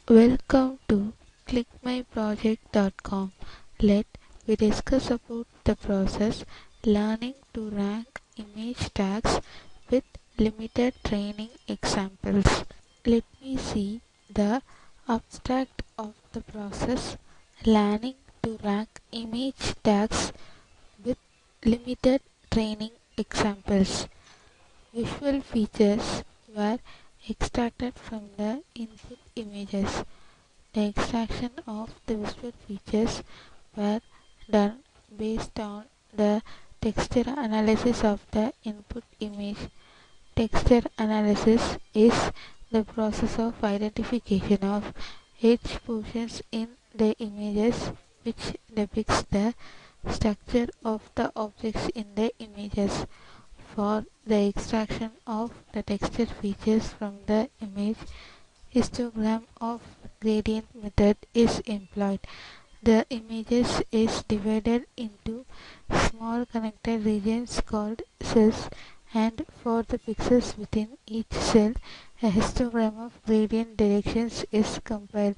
Welcome to ClickMyProject.com. Let we discuss about the process learning to rank image tags with limited training examples. Let me see the abstract of the process learning to rank image tags with limited training examples. Visual features were extracted from the input images. The extraction of the visual features were done based on the texture analysis of the input image. Texture analysis is the process of identification of edge portions in the images which depicts the structure of the objects in the images. For the extraction of the texture features from the image, histogram of gradient method is employed. The images is divided into small connected regions called cells, and for the pixels within each cell, a histogram of gradient directions is compiled.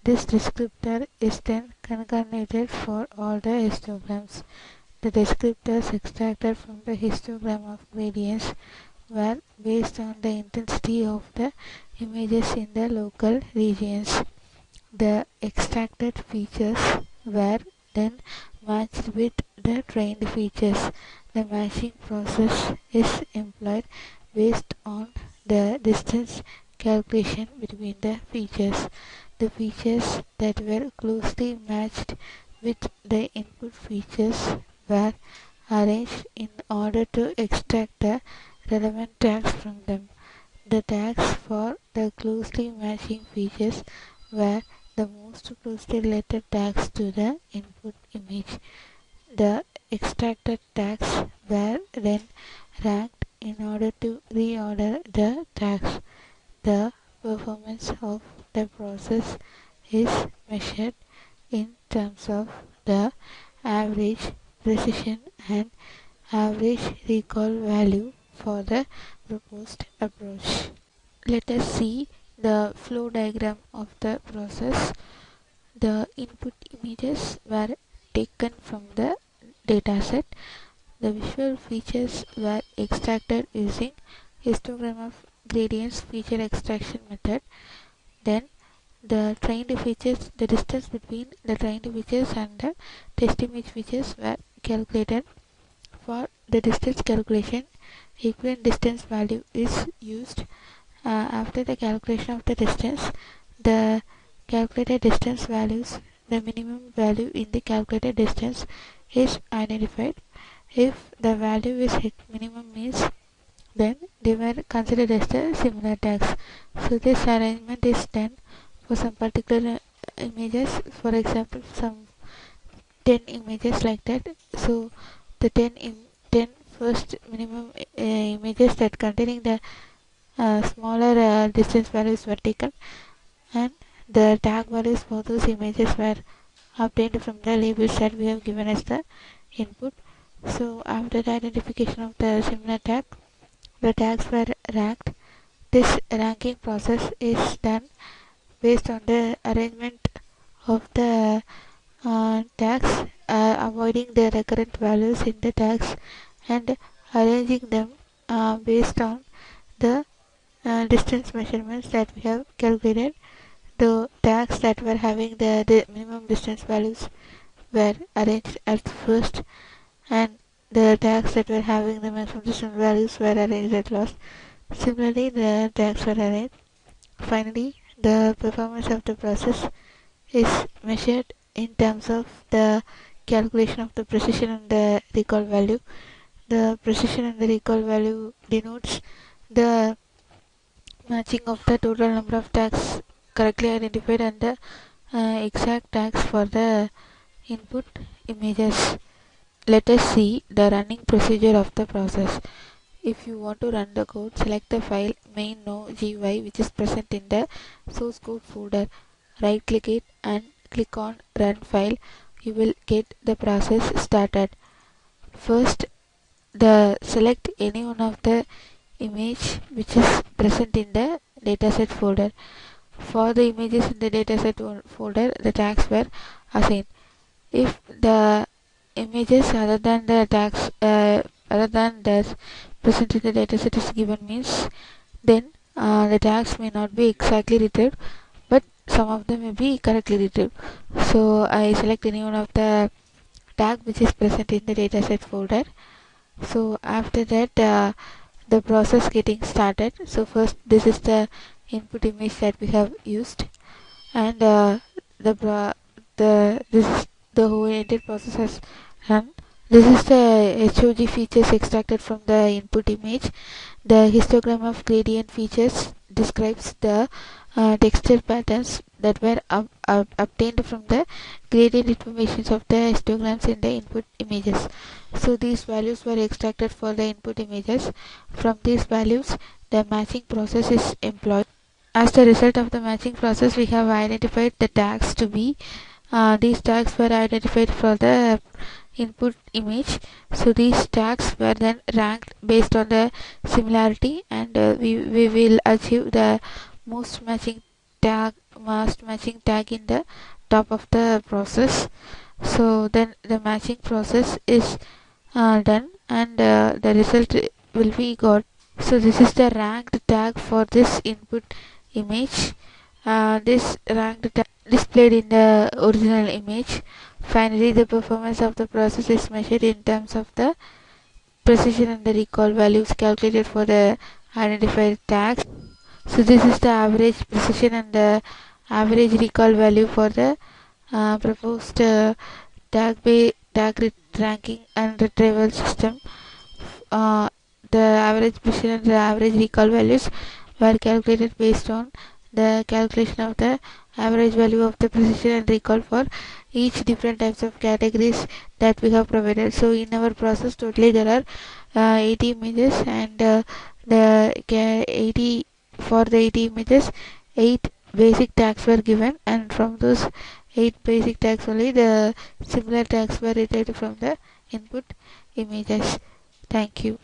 This descriptor is then concatenated for all the histograms. The descriptors extracted from the histogram of gradients were based on the intensity of the images in the local regions. The extracted features were then matched with the trained features. The matching process is employed based on the distance calculation between the features. The features that were closely matched with the input features were arranged in order to extract the relevant tags from them. The tags for the closely matching features were the most closely related tags to the input image. The extracted tags were then ranked in order to reorder the tags. The performance of the process is measured in terms of the average precision and average recall value for the proposed approach. Let us see the flow diagram of the process. The input images were taken from the dataset. The visual features were extracted using histogram of gradients feature extraction method. Then the trained features, the distance between the trained features and the test image features were calculated. For the distance calculation, equivalent distance value is used. After the calculation of the distance, the calculated distance values, the minimum value in the calculated distance is identified. If the value is minimum means, then they were considered as the similar tags. So this arrangement is done for some particular images. For example, some 10 images like that. So the 10 first minimum images that containing the smaller distance values were taken, and the tag values for those images were obtained from the labels that we have given as the input. So after the identification of the similar tag, the tags were ranked. This ranking process is done based on the arrangement of the tags, avoiding the recurrent values in the tags and arranging them based on the distance measurements that we have calculated. The tags that were having the minimum distance values were arranged at first, and the tags that were having the maximum distance values were arranged at last. Similarly, the tags were arranged. Finally, the performance of the process is measured in terms of the calculation of the precision and the recall value. The precision and the recall value denotes the matching of the total number of tags correctly identified and the exact tags for the input images. Let us see the running procedure of the process. If you want to run the code, select the file main.no.gui which is present in the source code folder. Right click it and click on run file. You will get the process started. First, select any one of the image which is present in the dataset folder. For the images in the dataset folder, the tags were assigned. If the images other than those present in the dataset is given means, then the tags may not be exactly retrieved, but some of them may be correctly retrieved. So I select any one of the tag which is present in the dataset folder. So after that, the process getting started. So first, this is the input image that we have used, and this is the whole entire process has run. This is the HOG features extracted from the input image. The histogram of gradient features describes the texture patterns that were obtained from the gradient informations of the histograms in the input images. So these values were extracted for the input images. From these values, the matching process is employed. As the result of the matching process, we have identified the tags to be these tags were identified for the input image. So these tags were then ranked based on the similarity, and we will achieve the most matching tag in the top of the process. So then the matching process is done, and the result will be got. So this is the ranked tag for this input image. This ranked tag displayed in the original image. Finally, the performance of the process is measured in terms of the precision and the recall values calculated for the identified tags. So this is the average precision and the average recall value for the proposed tag ranking and retrieval system. Uh, the average precision and the average recall values were calculated based on the calculation of the average value of the precision and recall for each different types of categories that we have provided. So in our process, totally there are 80 images, and the 80 for the 80 images, 8 basic tags were given, and from those 8 basic tags only the similar tags were retrieved from the input images. Thank you.